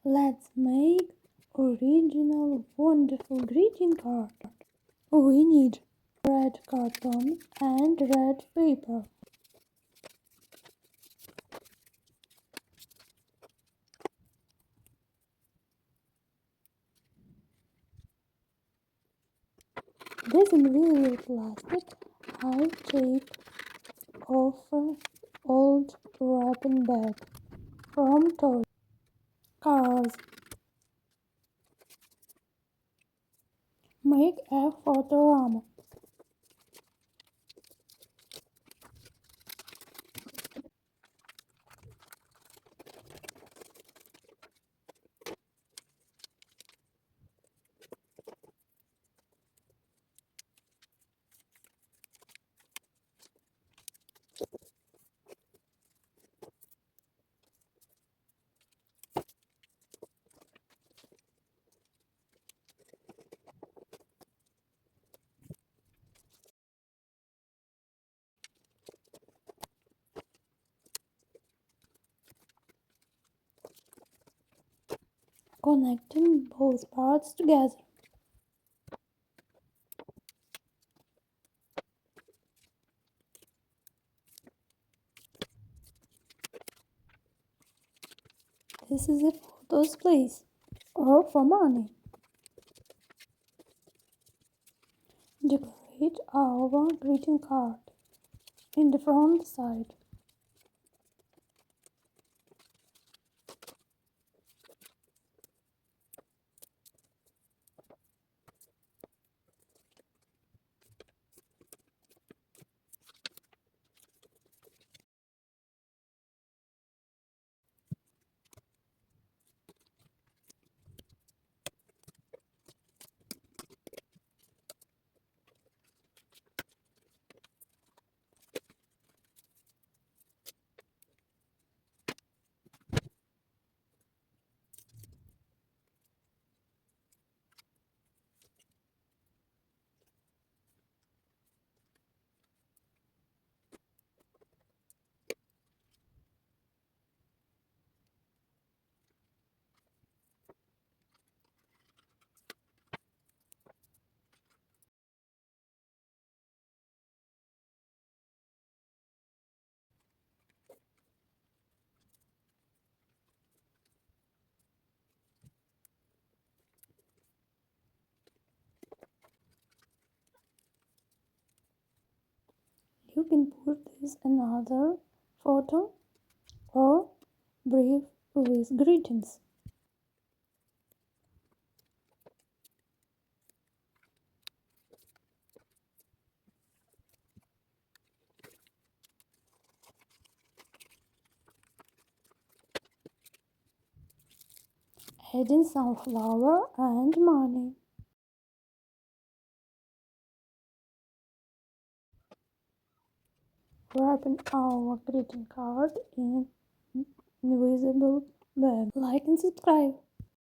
Let's make original wonderful greeting card. We need red carton and red paper. This invisible plastic I take off an old wrapping bag from toys, cars. Make a photorama. Connecting both parts together. This is a photo's place, or for money. Decorate our greeting card in the front side. You can put this another photo or brief with greetings. Adding some flour and money. Wrapping our greeting card in invisible bag. Like and subscribe.